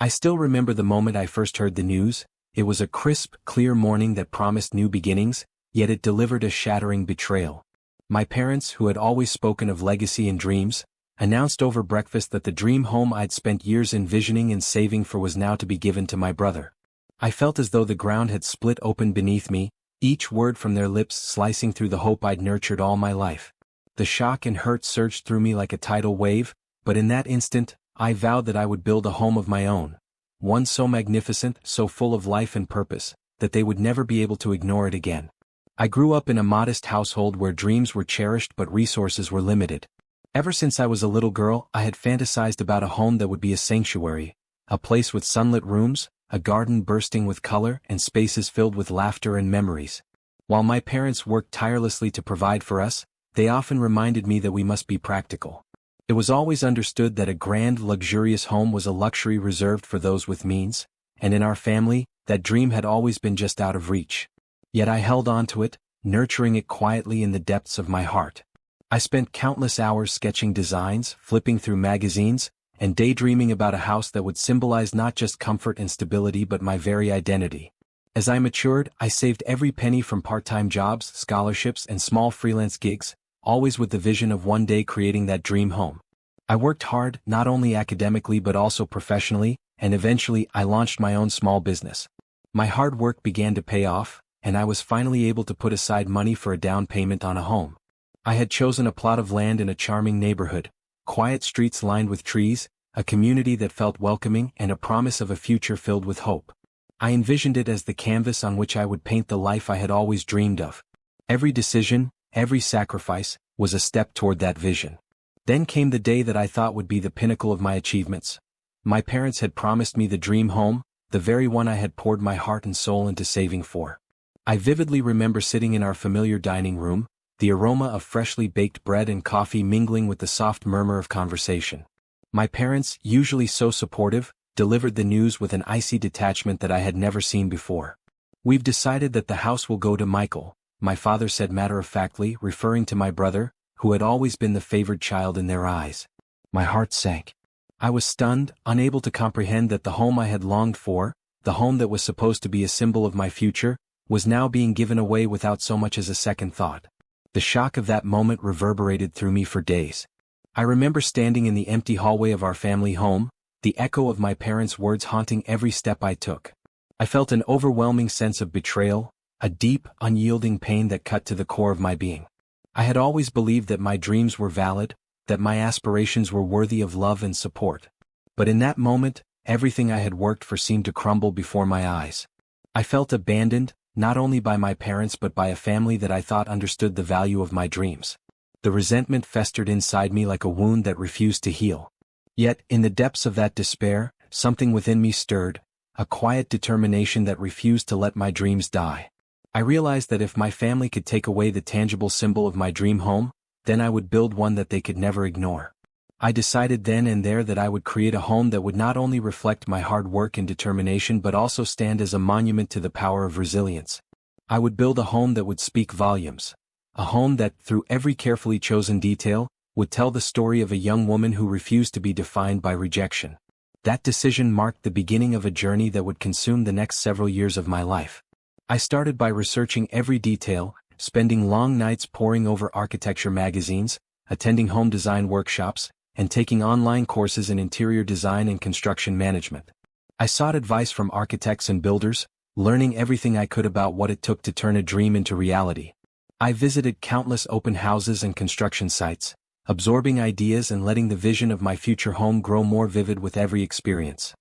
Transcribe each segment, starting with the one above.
I still remember the moment I first heard the news. It was a crisp, clear morning that promised new beginnings, yet it delivered a shattering betrayal. My parents, who had always spoken of legacy and dreams, announced over breakfast that the dream home I'd spent years envisioning and saving for was now to be given to my brother. I felt as though the ground had split open beneath me, each word from their lips slicing through the hope I'd nurtured all my life. The shock and hurt surged through me like a tidal wave, but in that instant, I vowed that I would build a home of my own. One so magnificent, so full of life and purpose, that they would never be able to ignore it again. I grew up in a modest household where dreams were cherished but resources were limited. Ever since I was a little girl, I had fantasized about a home that would be a sanctuary, a place with sunlit rooms, a garden bursting with color, and spaces filled with laughter and memories. While my parents worked tirelessly to provide for us, they often reminded me that we must be practical. It was always understood that a grand, luxurious home was a luxury reserved for those with means, and in our family, that dream had always been just out of reach. Yet I held on to it, nurturing it quietly in the depths of my heart. I spent countless hours sketching designs, flipping through magazines, and daydreaming about a house that would symbolize not just comfort and stability but my very identity. As I matured, I saved every penny from part-time jobs, scholarships, and small freelance gigs, always with the vision of one day creating that dream home. I worked hard, not only academically but also professionally, and eventually I launched my own small business. My hard work began to pay off, and I was finally able to put aside money for a down payment on a home. I had chosen a plot of land in a charming neighborhood, quiet streets lined with trees, a community that felt welcoming, and a promise of a future filled with hope. I envisioned it as the canvas on which I would paint the life I had always dreamed of. Every decision, every sacrifice, was a step toward that vision. Then came the day that I thought would be the pinnacle of my achievements. My parents had promised me the dream home, the very one I had poured my heart and soul into saving for. I vividly remember sitting in our familiar dining room, the aroma of freshly baked bread and coffee mingling with the soft murmur of conversation. My parents, usually so supportive, delivered the news with an icy detachment that I had never seen before. "We've decided that the house will go to Michael," my father said matter-of-factly, referring to my brother, who had always been the favored child in their eyes. My heart sank. I was stunned, unable to comprehend that the home I had longed for, the home that was supposed to be a symbol of my future, was now being given away without so much as a second thought. The shock of that moment reverberated through me for days. I remember standing in the empty hallway of our family home, the echo of my parents' words haunting every step I took. I felt an overwhelming sense of betrayal, a deep, unyielding pain that cut to the core of my being. I had always believed that my dreams were valid, that my aspirations were worthy of love and support. But in that moment, everything I had worked for seemed to crumble before my eyes. I felt abandoned, not only by my parents but by a family that I thought understood the value of my dreams. The resentment festered inside me like a wound that refused to heal. Yet, in the depths of that despair, something within me stirred, a quiet determination that refused to let my dreams die. I realized that if my family could take away the tangible symbol of my dream home, then I would build one that they could never ignore. I decided then and there that I would create a home that would not only reflect my hard work and determination but also stand as a monument to the power of resilience. I would build a home that would speak volumes. A home that, through every carefully chosen detail, would tell the story of a young woman who refused to be defined by rejection. That decision marked the beginning of a journey that would consume the next several years of my life. I started by researching every detail, spending long nights poring over architecture magazines, attending home design workshops, and taking online courses in interior design and construction management. I sought advice from architects and builders, learning everything I could about what it took to turn a dream into reality. I visited countless open houses and construction sites, absorbing ideas and letting the vision of my future home grow more vivid with every experience.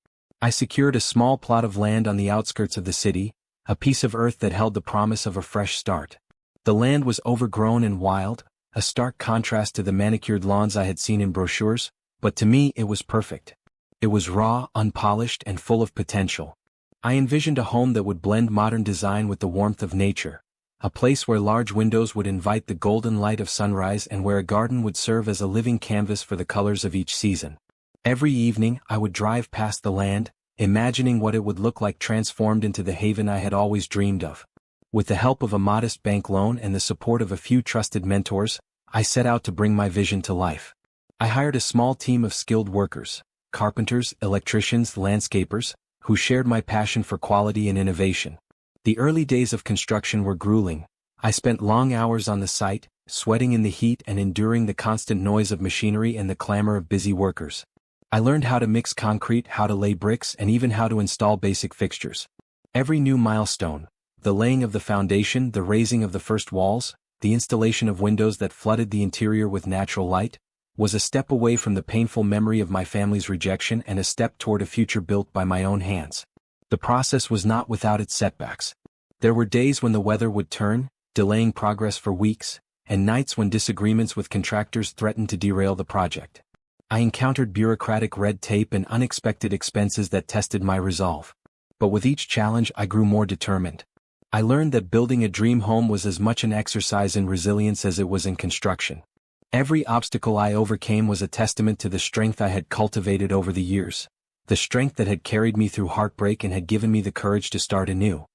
I secured a small plot of land on the outskirts of the city, a piece of earth that held the promise of a fresh start. The land was overgrown and wild, a stark contrast to the manicured lawns I had seen in brochures, but to me it was perfect. It was raw, unpolished, and full of potential. I envisioned a home that would blend modern design with the warmth of nature, a place where large windows would invite the golden light of sunrise and where a garden would serve as a living canvas for the colors of each season. Every evening I would drive past the land, imagining what it would look like transformed into the haven I had always dreamed of. With the help of a modest bank loan and the support of a few trusted mentors, I set out to bring my vision to life. I hired a small team of skilled workers, carpenters, electricians, landscapers, who shared my passion for quality and innovation. The early days of construction were grueling. I spent long hours on the site, sweating in the heat and enduring the constant noise of machinery and the clamor of busy workers. I learned how to mix concrete, how to lay bricks, and even how to install basic fixtures. Every new milestone, the laying of the foundation, the raising of the first walls, the installation of windows that flooded the interior with natural light, was a step away from the painful memory of my family's rejection and a step toward a future built by my own hands. The process was not without its setbacks. There were days when the weather would turn, delaying progress for weeks, and nights when disagreements with contractors threatened to derail the project. I encountered bureaucratic red tape and unexpected expenses that tested my resolve. But with each challenge I grew more determined. I learned that building a dream home was as much an exercise in resilience as it was in construction. Every obstacle I overcame was a testament to the strength I had cultivated over the years, the strength that had carried me through heartbreak and had given me the courage to start anew.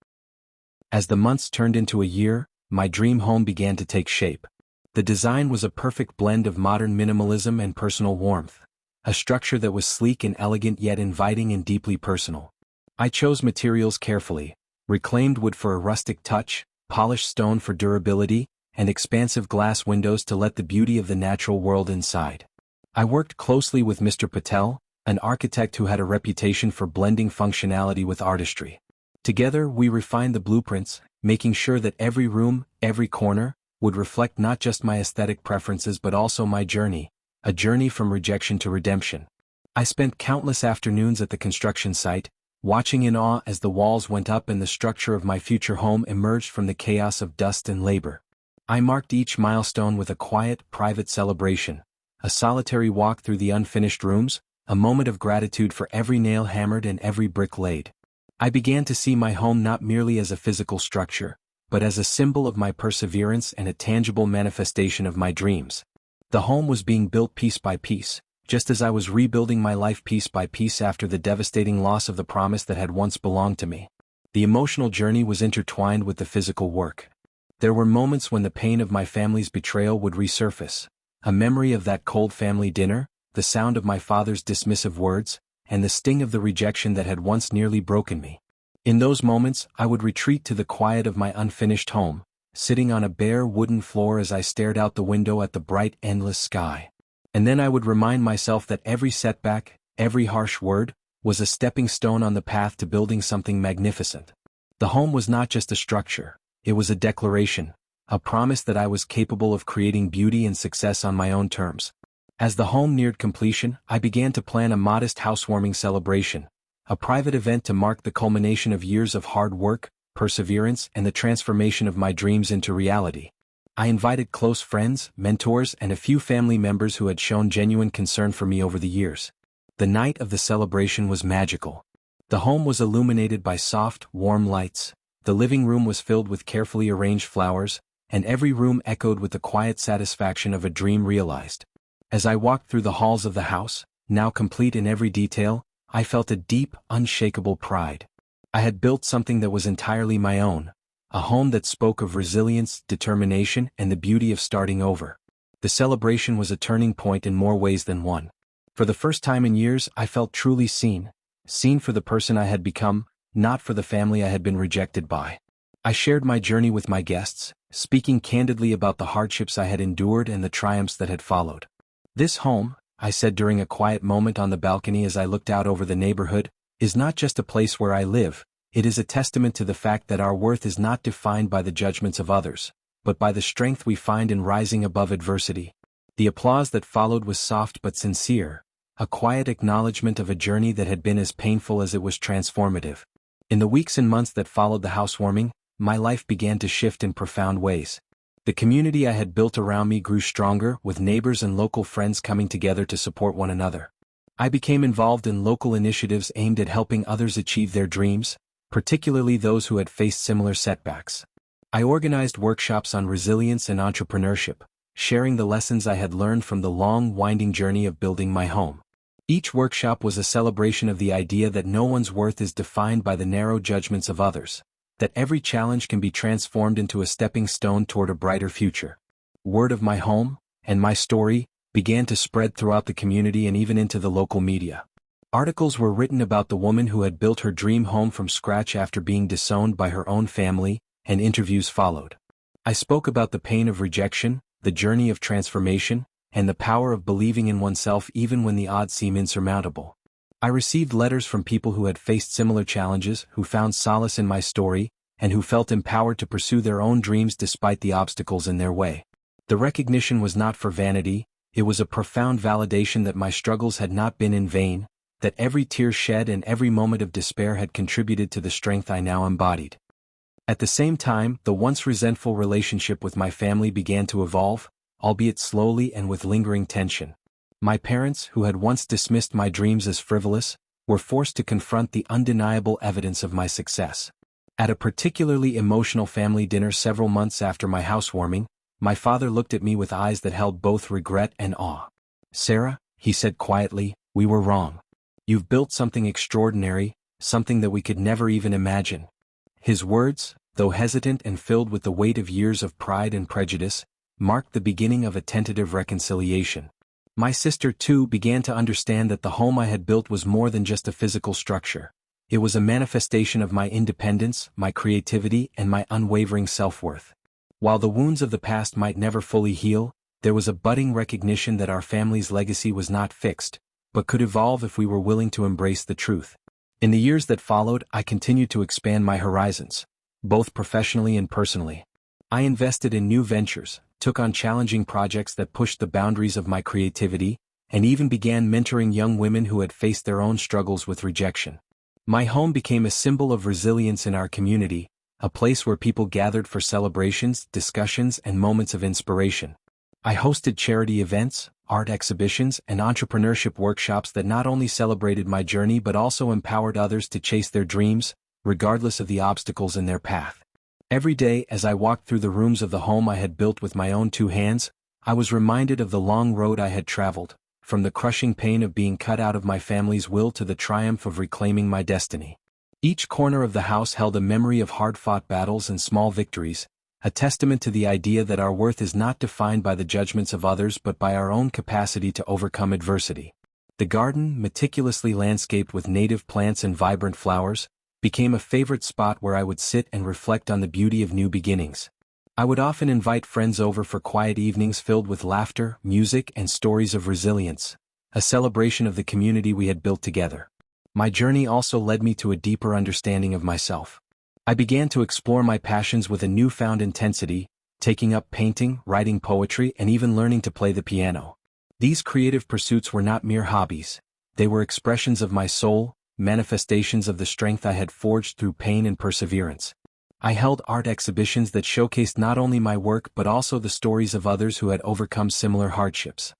As the months turned into a year, my dream home began to take shape. The design was a perfect blend of modern minimalism and personal warmth, a structure that was sleek and elegant yet inviting and deeply personal. I chose materials carefully, reclaimed wood for a rustic touch, polished stone for durability, and expansive glass windows to let the beauty of the natural world inside. I worked closely with Mr. Patel, an architect who had a reputation for blending functionality with artistry. Together we refined the blueprints, making sure that every room, every corner, would reflect not just my aesthetic preferences but also my journey, a journey from rejection to redemption. I spent countless afternoons at the construction site, watching in awe as the walls went up and the structure of my future home emerged from the chaos of dust and labor. I marked each milestone with a quiet, private celebration, a solitary walk through the unfinished rooms, a moment of gratitude for every nail hammered and every brick laid. I began to see my home not merely as a physical structure, but as a symbol of my perseverance and a tangible manifestation of my dreams. The home was being built piece by piece, just as I was rebuilding my life piece by piece after the devastating loss of the promise that had once belonged to me. The emotional journey was intertwined with the physical work. There were moments when the pain of my family's betrayal would resurface, a memory of that cold family dinner, the sound of my father's dismissive words, and the sting of the rejection that had once nearly broken me. In those moments, I would retreat to the quiet of my unfinished home, sitting on a bare wooden floor as I stared out the window at the bright, endless sky. And then I would remind myself that every setback, every harsh word, was a stepping stone on the path to building something magnificent. The home was not just a structure. It was a declaration, a promise that I was capable of creating beauty and success on my own terms. As the home neared completion, I began to plan a modest housewarming celebration, a private event to mark the culmination of years of hard work, perseverance, and the transformation of my dreams into reality. I invited close friends, mentors, and a few family members who had shown genuine concern for me over the years. The night of the celebration was magical. The home was illuminated by soft, warm lights. The living room was filled with carefully arranged flowers, and every room echoed with the quiet satisfaction of a dream realized. As I walked through the halls of the house, now complete in every detail, I felt a deep, unshakable pride. I had built something that was entirely my own, a home that spoke of resilience, determination, and the beauty of starting over. The celebration was a turning point in more ways than one. For the first time in years, I felt truly seen for the person I had become, not for the family I had been rejected by. I shared my journey with my guests, speaking candidly about the hardships I had endured and the triumphs that had followed. "This home," I said during a quiet moment on the balcony as I looked out over the neighborhood, "is not just a place where I live, it is a testament to the fact that our worth is not defined by the judgments of others, but by the strength we find in rising above adversity." The applause that followed was soft but sincere, a quiet acknowledgement of a journey that had been as painful as it was transformative. In the weeks and months that followed the housewarming, my life began to shift in profound ways. The community I had built around me grew stronger, with neighbors and local friends coming together to support one another. I became involved in local initiatives aimed at helping others achieve their dreams, particularly those who had faced similar setbacks. I organized workshops on resilience and entrepreneurship, sharing the lessons I had learned from the long, winding journey of building my home. Each workshop was a celebration of the idea that no one's worth is defined by the narrow judgments of others, that every challenge can be transformed into a stepping stone toward a brighter future. Word of my home, and my story, began to spread throughout the community and even into the local media. Articles were written about the woman who had built her dream home from scratch after being disowned by her own family, and interviews followed. I spoke about the pain of rejection, the journey of transformation, and the power of believing in oneself even when the odds seem insurmountable. I received letters from people who had faced similar challenges, who found solace in my story, and who felt empowered to pursue their own dreams despite the obstacles in their way. The recognition was not for vanity, it was a profound validation that my struggles had not been in vain, that every tear shed and every moment of despair had contributed to the strength I now embodied. At the same time, the once resentful relationship with my family began to evolve, albeit slowly and with lingering tension. My parents, who had once dismissed my dreams as frivolous, were forced to confront the undeniable evidence of my success. At a particularly emotional family dinner several months after my housewarming, my father looked at me with eyes that held both regret and awe. "Sarah," he said quietly, "we were wrong. You've built something extraordinary, something that we could never even imagine." His words, though hesitant and filled with the weight of years of pride and prejudice, marked the beginning of a tentative reconciliation. My sister, too, began to understand that the home I had built was more than just a physical structure. It was a manifestation of my independence, my creativity, and my unwavering self-worth. While the wounds of the past might never fully heal, there was a budding recognition that our family's legacy was not fixed, but could evolve if we were willing to embrace the truth. In the years that followed, I continued to expand my horizons, both professionally and personally. I invested in new ventures, took on challenging projects that pushed the boundaries of my creativity, and even began mentoring young women who had faced their own struggles with rejection. My home became a symbol of resilience in our community, a place where people gathered for celebrations, discussions, and moments of inspiration. I hosted charity events, art exhibitions, and entrepreneurship workshops that not only celebrated my journey but also empowered others to chase their dreams, regardless of the obstacles in their path. Every day, as I walked through the rooms of the home I had built with my own two hands, I was reminded of the long road I had traveled, from the crushing pain of being cut out of my family's will to the triumph of reclaiming my destiny. Each corner of the house held a memory of hard-fought battles and small victories, a testament to the idea that our worth is not defined by the judgments of others but by our own capacity to overcome adversity. The garden, meticulously landscaped with native plants and vibrant flowers, became a favorite spot where I would sit and reflect on the beauty of new beginnings. I would often invite friends over for quiet evenings filled with laughter, music, and stories of resilience, a celebration of the community we had built together. My journey also led me to a deeper understanding of myself. I began to explore my passions with a newfound intensity, taking up painting, writing poetry, and even learning to play the piano. These creative pursuits were not mere hobbies. They were expressions of my soul, manifestations of the strength I had forged through pain and perseverance. I held art exhibitions that showcased not only my work but also the stories of others who had overcome similar hardships.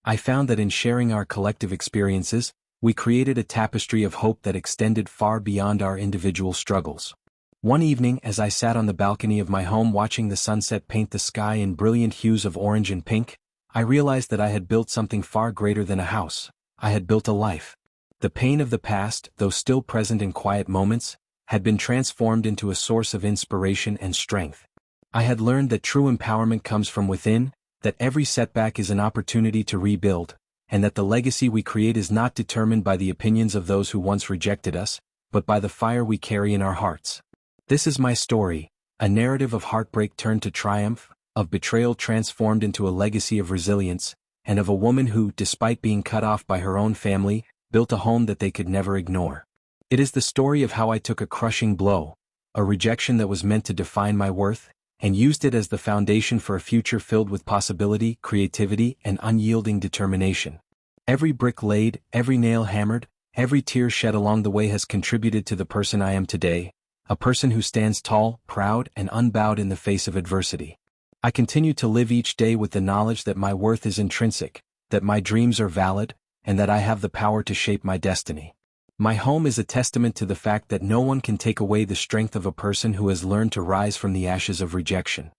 I found that in sharing our collective experiences, we created a tapestry of hope that extended far beyond our individual struggles. One evening, as I sat on the balcony of my home watching the sunset paint the sky in brilliant hues of orange and pink, I realized that I had built something far greater than a house. I had built a life. The pain of the past, though still present in quiet moments, had been transformed into a source of inspiration and strength. I had learned that true empowerment comes from within, that every setback is an opportunity to rebuild, and that the legacy we create is not determined by the opinions of those who once rejected us, but by the fire we carry in our hearts. This is my story, a narrative of heartbreak turned to triumph, of betrayal transformed into a legacy of resilience, and of a woman who, despite being cut off by her own family, built a home that they could never ignore. It is the story of how I took a crushing blow, a rejection that was meant to define my worth, and used it as the foundation for a future filled with possibility, creativity, and unyielding determination. Every brick laid, every nail hammered, every tear shed along the way has contributed to the person I am today, a person who stands tall, proud, and unbowed in the face of adversity. I continue to live each day with the knowledge that my worth is intrinsic, that my dreams are valid, and that I have the power to shape my destiny. My home is a testament to the fact that no one can take away the strength of a person who has learned to rise from the ashes of rejection.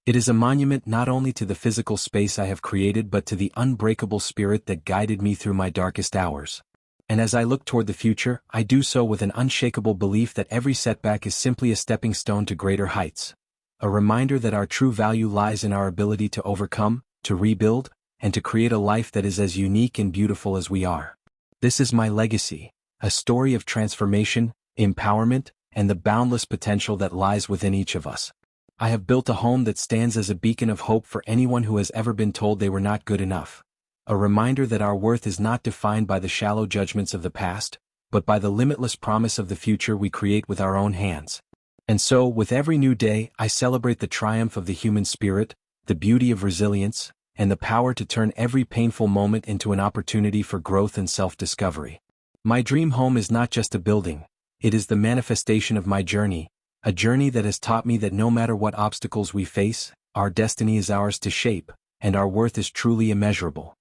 It is a monument not only to the physical space I have created but to the unbreakable spirit that guided me through my darkest hours. And as I look toward the future, I do so with an unshakable belief that every setback is simply a stepping stone to greater heights. A reminder that our true value lies in our ability to overcome, to rebuild, and to create a life that is as unique and beautiful as we are. This is my legacy, a story of transformation, empowerment, and the boundless potential that lies within each of us. I have built a home that stands as a beacon of hope for anyone who has ever been told they were not good enough. A reminder that our worth is not defined by the shallow judgments of the past, but by the limitless promise of the future we create with our own hands. And so, with every new day, I celebrate the triumph of the human spirit, the beauty of resilience, and the power to turn every painful moment into an opportunity for growth and self-discovery. My dream home is not just a building, it is the manifestation of my journey, a journey that has taught me that no matter what obstacles we face, our destiny is ours to shape, and our worth is truly immeasurable.